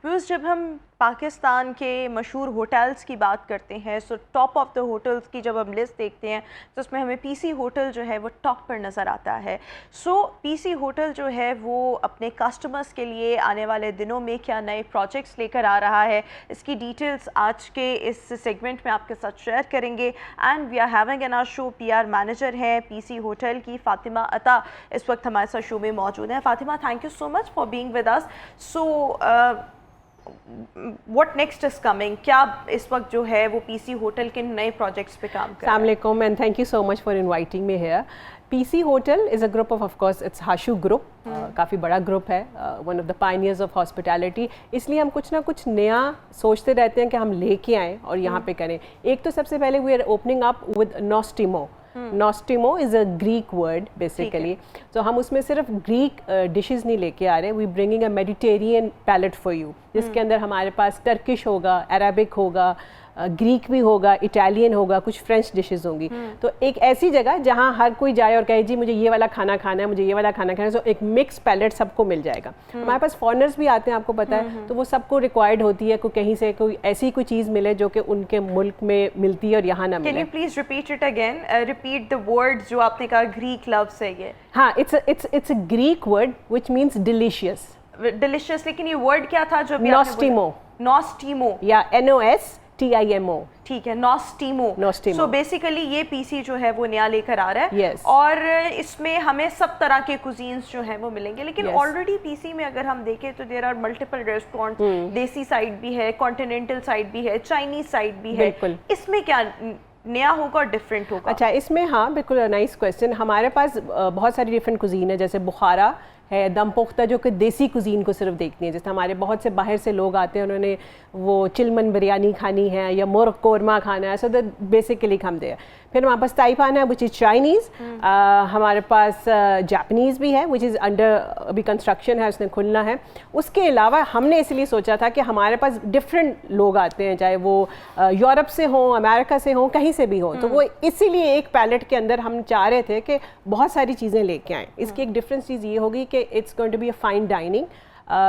Views जब हम पाकिस्तान के मशहूर होटल्स की बात करते हैं so top of the hotels की जब हम लिस्ट देखते हैं तो उसमें हमें पीसी होटल जो है वो टॉप पर नज़र आता है। सो पीसी होटल जो है वो अपने कस्टमर्स के लिए आने वाले दिनों में क्या नए प्रोजेक्ट्स लेकर आ रहा है, इसकी डिटेल्स आज के इस सेगमेंट में आपके साथ शेयर करेंगे। And we are having in our show PR manager हैं पीसी होटल की फातिमा अता इस वक्त हमारे साथ शो में मौजूद हैं। Fatima, thank you so much for being with us. So what next is coming, क्या इस वक्त जो है वो पीसी होटल के नए प्रोजेक्ट्स पे काम कर रहा है? Assalamu alaikum and thank you so much for inviting me here. PC Hotel is a group of course it's Hashu Group, काफ़ी बड़ा ग्रुप है, one of the pioneers of hospitality। इसलिए हम कुछ ना कुछ नया सोचते रहते हैं कि हम लेके आएँ और यहाँ पे करें। एक तो सबसे पहले we are opening up with Nostimo। Nostimo is a Greek word basically, so हम उसमें सिर्फ Greek dishes नहीं लेके आ रहे, we bringing a Mediterranean palette for you, जिसके अंदर हमारे पास टर्किश होगा, अरबिक होगा, ग्रीक भी होगा, इटालियन होगा, कुछ फ्रेंच डिशेस होंगी। तो एक ऐसी जगह जहाँ हर कोई जाए और कहे जी मुझे ये वाला खाना खाना है, मुझे ये वाला खाना खाना है, तो एक मिक्स पैलेट सबको मिल जाएगा। हमारे पास फॉरेनर्स भी आते हैं, आपको पता है, तो वो सबको रिक्वायर्ड होती है कहीं से कोई ऐसी कोई चीज़ मिले जो कि उनके मुल्क में मिलती है और यहाँ ना मिले। Can you please repeat it again, repeat the word जो आपने कहा ग्रीक लफ्ज़ है ये? हाँ, it's a Greek word which means delicious. Delicious, लेकिन ये वर्ड क्या था जो नॉस्टिमो। नॉस्टिमो या NOSTIMO। ठीक है, नॉस्टिमो। सो बेसिकली ये पीसी जो है वो नया लेकर आ रहा है। yes. और इसमें हमें सब तरह के कुजीन्स जो हैं वो मिलेंगे, लेकिन ऑलरेडी पीसी में अगर हम देखें तो देयर आर मल्टीपल रेस्टोरेंट, देसी साइड भी है, कॉन्टिनेंटल साइड भी है, चाइनीज साइड भी है। इसमें क्या नया होगा और डिफरेंट होगा? अच्छा, इसमें हाँ बिल्कुल नाइस क्वेश्चन। हमारे पास बहुत सारी डिफरेंट कुजीन है, जैसे बुखारा है, दम पुख्ता, जो कि देसी कुजीन को सिर्फ देखती है। जैसे हमारे बहुत से बाहर से लोग आते हैं, उन्होंने वो चिलमन बिरयानी खानी है या मुर्ग कोरमा खाना है, सो दैट बेसिकली हम दे। फिर हमारे पास ताइपान है विच इज़ चाइनीज़, हमारे पास जापानीज़ भी है विच इज़ अंडर अभी कंस्ट्रक्शन है, उसने खुलना है। उसके अलावा हमने इसलिए सोचा था कि हमारे पास डिफरेंट लोग आते हैं, चाहे वो यूरोप से हों, अमेरिका से हों, कहीं से भी हों, तो वो इसीलिए एक पैलेट के अंदर हम चाह रहे थे कि बहुत सारी चीज़ें लेके आएँ। इसकी एक डिफरेंट चीज़ ये होगी कि it's going to be a fine dining,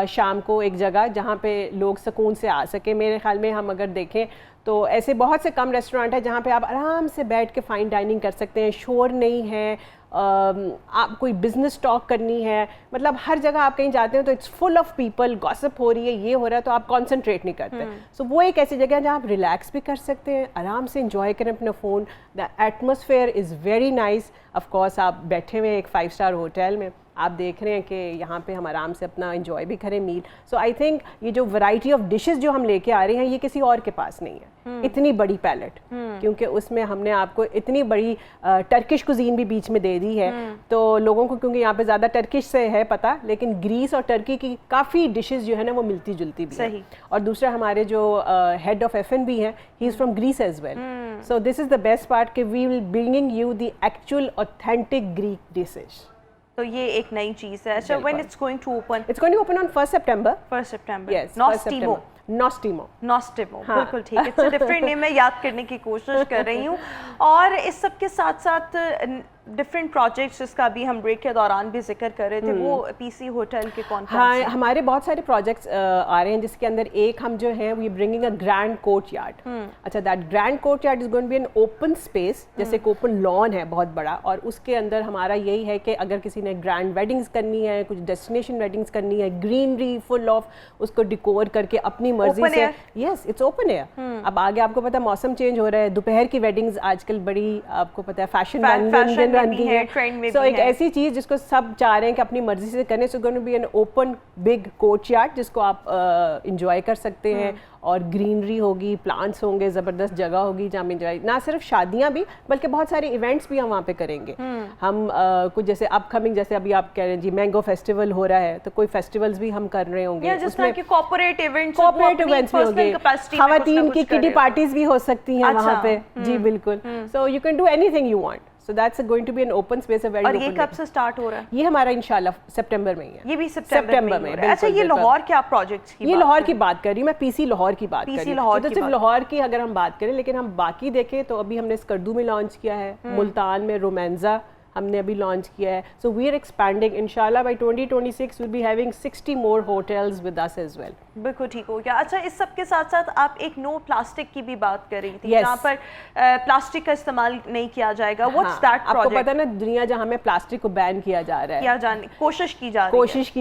शाम को एक जगह जहाँ पे लोग सुकून से आ सके। मेरे ख्याल में हम अगर देखें तो ऐसे बहुत से कम रेस्टोरेंट है जहाँ पे आप आराम से बैठ के फ़ाइन डाइनिंग कर सकते हैं, शोर नहीं है, आप कोई बिजनेस टॉक करनी है, मतलब हर जगह आप कहीं जाते हो तो it's full of people, gossip हो रही है, ये हो रहा है, तो आप कंसंट्रेट नहीं करते। सो वो एक ऐसी जगह है जहाँ आप रिलैक्स भी कर सकते हैं, आराम से इंजॉय करें अपना phone. The atmosphere is very nice. Of course आप बैठे हुए एक 5 स्टार होटल में, आप देख रहे हैं कि यहाँ पे हम आराम से अपना एंजॉय भी करें मील। सो आई थिंक ये जो वैरायटी ऑफ डिशेस जो हम लेके आ रहे हैं ये किसी और के पास नहीं है, इतनी बड़ी पैलेट, क्योंकि उसमें हमने आपको इतनी बड़ी टर्किश कुजीन भी बीच में दे दी है। तो लोगों को क्योंकि यहाँ पे ज़्यादा टर्किश से है पता, लेकिन ग्रीस और टर्की की काफ़ी डिशेस जो है ना वो मिलती जुलती भी है। और दूसरा हमारे जो हेड ऑफ F&B हैं, he is from Greece as well. So this is the best part कि we will bringing you the actual authentic Greek dishes. तो ये एक नई चीज़ है। अच्छा, when it's going to open? It's going to open on 1 September। 1 September। Yes, Nostimo. Nostimo, हाँ। बिल्कुल ठीक है, इट्स अ डिफरेंट नेम, मैं याद करने की कोशिश कर रही हूँ। और इस सब के साथ साथ डिफरेंट प्रोजेक्ट्स जिसका अभी हम ब्रेक के दौरान भी जिक्र कर रहे थे, वो पीसी होटल के कौन? हाँ, हमारे बहुत सारे प्रोजेक्ट्स आ रहे हैं, जिसके अंदर एक हम जो है we bringing a grand courtyard. अच्छा, that grand courtyard is going to be an open space, जैसे एक ओपन लॉन है बहुत बड़ा, और उसके अंदर हमारा यही है कि अगर किसी ने ग्रैंड वेडिंग्स करनी है, कुछ डेस्टिनेशन वेडिंग्स करनी है, ग्रीनरी फुल ऑफ उसको डिकोर करके अपनी मर्जी से। Yes, it's open air. अब आगे आपको पता है मौसम चेंज हो रहा है, दोपहर की वेडिंग्स आजकल बड़ी आपको पता है फैशन बन गई है। सो एक ऐसी चीज जिसको सब चाह रहे हैं कि अपनी मर्जी से करने, so going to be an open big courtyard जिसको आप एंजॉय कर सकते हैं, और ग्रीनरी होगी, प्लांट्स होंगे, ज़बरदस्त जगह होगी जहाँ एंजॉय, ना सिर्फ शादियाँ भी बल्कि बहुत सारे इवेंट्स भी हम वहाँ पे करेंगे। हम कुछ जैसे अपकमिंग, जैसे अभी आप कह रहे हैं जी मैंगो फेस्टिवल हो रहा है, तो कोई फेस्टिवल्स भी हम कर रहे होंगे, उसमें कॉर्पोरेट इवेंट्स भी होंगे, खवातीन की किटी पार्टीज भी हो सकती हैं वहाँ पे। जी बिल्कुल। So you can do anything you want. So that's going to be an open space, a very और open ये कब से स्टार्ट हो रहा है? ये हमारा इंशाल्लाह सितंबर में ही है। ये भी सितंबर में। अच्छा, ये लाहौर क्या प्रोजेक्ट्स की? ये लाहौर की बात कर रही हूँ मैं, पीसी लाहौर की बात कर रही हूँ। तो सिर्फ लाहौर की अगर हम बात करें, लेकिन हम बाकी देखें तो अभी हमने स्कर्दू में लॉन्च किया है, मुल्तान में रोमांजा हमने अभी लॉन्च किया है. So we are expanding. इंशाल्लाह by 2026 will be having 60 more hotels with us as well. बिल्कुल ठीक हो गया. अच्छा, इस सब के साथ साथ आप एक नो प्लास्टिक की भी बात कर रही थी, yes. जहाँ पर प्लास्टिक का इस्तेमाल नहीं किया जाएगा. What's that project? आपको पता है ना, दुनिया जहाँ में प्लास्टिक को बैन किया जा रहा है, कोशिश की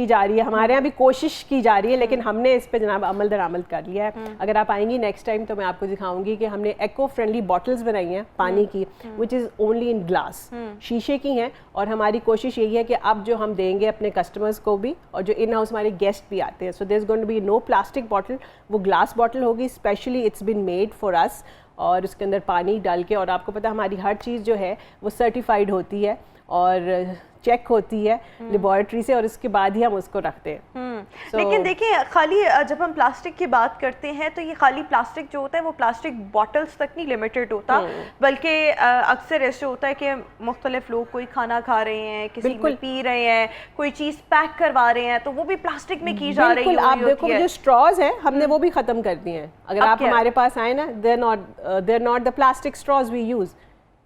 जा रही है. हमारे यहाँ भी कोशिश की जा रही है, लेकिन हमने इस पे जनाब अमल दरामद कर लिया है. अगर आप आएंगी नेक्स्ट टाइम तो मैं आपको दिखाऊंगी कि हमने एको फ्रेंडली बॉटल्स बनाई हैं पानी की, which is only in glass, शीशे की हैं. और हमारी कोशिश यही है कि अब जो हम देंगे अपने कस्टमर्स को भी, और जो इन हाउस हमारे गेस्ट भी आते हैं, so there is going to be no plastic bottle. वो ग्लास बॉटल होगी, specially it's been made for us, और उसके अंदर पानी डाल के. और आपको पता है हमारी हर चीज़ जो है वो सर्टिफाइड होती है और चेक होती है लेबॉरेटरी से, और इसके बाद ही हम उसको रखते हैं. लेकिन देखिए, खाली जब हम प्लास्टिक की बात करते हैं तो ये खाली प्लास्टिक जो होता है वो प्लास्टिक बॉटल्स तक नहीं लिमिटेड होता, बल्कि अक्सर ऐसे होता है कि मुख्तलिफ लोग कोई खाना खा रहे हैं, किसी में पी रहे हैं, कोई चीज़ पैक करवा रहे हैं, तो वो भी प्लास्टिक में की जा रही है. आप देखो जो स्ट्रॉज हैं हमने वो भी ख़त्म कर दिए हैं. अगर आप हमारे पास आए ना, they're not the plastic straws we use.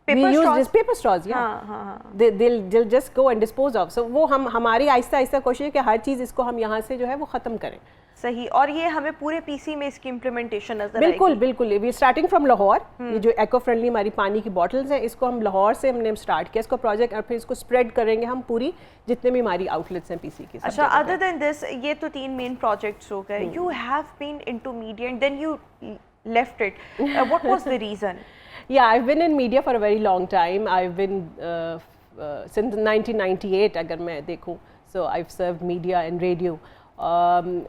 We use just paper straws, yeah. They'll just go and dispose of. So वो हमारी आहिस्ता आहिस्ता कोशिश है कि हर चीज़ इसको हम यहाँ से जो है वो ख़त्म करें. सही. और ये हमें पूरे पीसी में इसकी इम्प्लीमेंटेशन नजर बिल्कुल बिल्कुल. We starting from Lahore. ये जो एको फ्रेंडली हमारी पानी की बॉटल्स हैं, इसको हम लाहौर से हमने स्टार्ट किया इसको प्रोजेक्ट, और फिर इसको स्प्रेड करेंगे हम पूरी जितने भी हमारी आउटलेट्स हैं पीसी की. अच्छा, अदर देन दिस, ये तो 3 मेन प्रोजेक्ट्स हो गए. You have been into media and then you left it. What was the reason? Yeah, I've been in media for a very long time. I've been since 1998 अगर मैं देखूं. So I've served media and radio.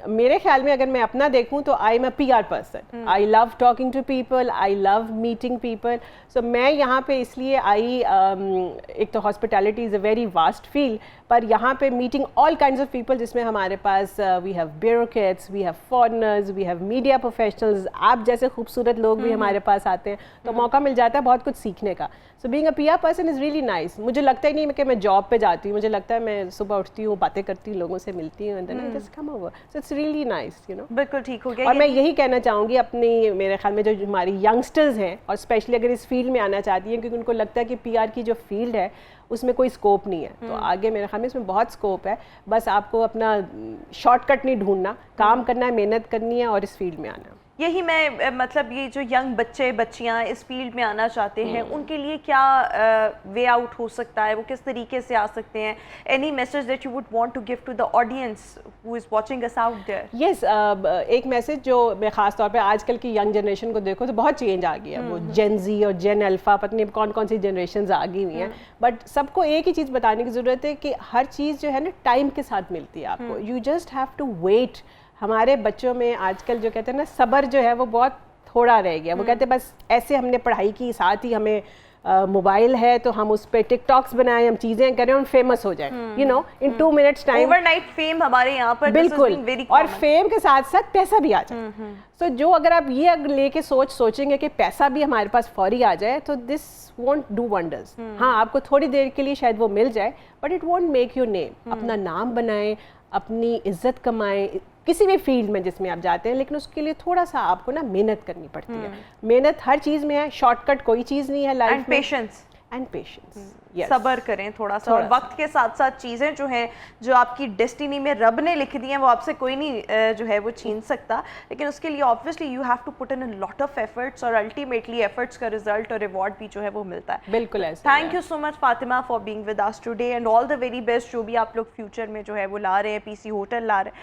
मेरे ख्याल में अगर मैं अपना देखूं तो I am a PR person. I love talking to people, I love meeting people. So मैं यहाँ पे इसलिए आई, एक तो hospitality is a very vast field, पर यहाँ पे meeting all kinds of people, जिसमें हमारे पास we have bureaucrats, we have foreigners, we have media professionals. आप जैसे खूबसूरत लोग भी हमारे पास आते हैं, तो मौका मिल जाता है बहुत कुछ सीखने का. So being a PR person is really nice. मुझे लगता ही नहीं कि मैं जॉब पे जाती हूँ. मुझे लगता है मैं सुबह उठती हूँ, बातें करती हूँ, लोगों से मिलती हूँ, and then I just come over. So it's really nice, you know. बिल्कुल ठीक हो गया. और मैं यही कहना चाहूँगी अपनी, मेरे ख्याल में जो हमारी यंगस्टर्स हैं, और स्पेशली अगर इस फील्ड में आना चाहती हैं, क्योंकि उनको लगता है कि PR की जो फील्ड है उसमें कोई स्कोप नहीं है, तो आगे मेरे ख्याल में इसमें बहुत स्कोप है. बस आपको अपना शॉर्टकट नहीं ढूंढना, काम करना है, मेहनत करनी है और इस फील्ड में आना है. यही मैं मतलब ये जो यंग बच्चे बच्चियां इस फील्ड में आना चाहते हैं, उनके लिए क्या वे आउट हो सकता है, वो किस तरीके से आ सकते हैं? Any message that you would want to give to the audience who is watching us out there? Yes, एक मैसेज जो मैं ख़ास तौर पे आजकल की यंग जनरेशन को देखो तो बहुत चेंज आ गया है. वो जेन जी और जेन अल्फा, पता नहीं कौन कौन सी जनरेशन आ गई हुई हैं, बट सबको एक ही चीज़ बताने की ज़रूरत है कि हर चीज़ जो है ना टाइम के साथ मिलती है आपको. You just have to wait. हमारे बच्चों में आजकल जो कहते हैं ना सब्र जो है वो बहुत थोड़ा रह गया. वो कहते हैं बस ऐसे हमने पढ़ाई की, साथ ही हमें मोबाइल है तो हम उस पर टिकटॉक्स बनाएं, हम चीज़ें करें और फेमस हो जाएं, you know, in 2 minutes time. Overnight fame हमारे यहाँ पर बिल्कुल, और फेम के साथ साथ पैसा भी आ जाए. सो जो अगर आप ये लेके सोचेंगे कि पैसा भी हमारे पास फौरी आ जाए, तो दिस वोंट डू वंडर्स. हाँ, आपको थोड़ी देर के लिए शायद वो मिल जाए, but it won't make your name. अपना नाम बनाएं, अपनी इज्जत कमाएं किसी भी फील्ड में जिसमें आप जाते हैं, लेकिन उसके लिए थोड़ा सा आपको ना मेहनत करनी पड़ती है. मेहनत हर चीज़ में है, शॉर्टकट कोई चीज़ नहीं है लाइफ में. And patience. सब्र करें थोड़ा सा, और वक्त के साथ साथ चीज़ें जो हैं, जो आपकी डेस्टिनी में रब ने लिख दी हैं, वो आपसे कोई नहीं जो है वो छीन सकता. लेकिन उसके लिए obviously you have to put in a lot of efforts, और अल्टीमेटली एफर्ट्स का रिजल्ट और रिवॉर्ड भी जो है वो मिलता है. बिल्कुल ऐसा. Thank you so much Fatima for being with us today, and all the very best. जो भी आप लोग फ्यूचर में जो है वो ला रहे हैं, पीसी होटल ला रहे हैं,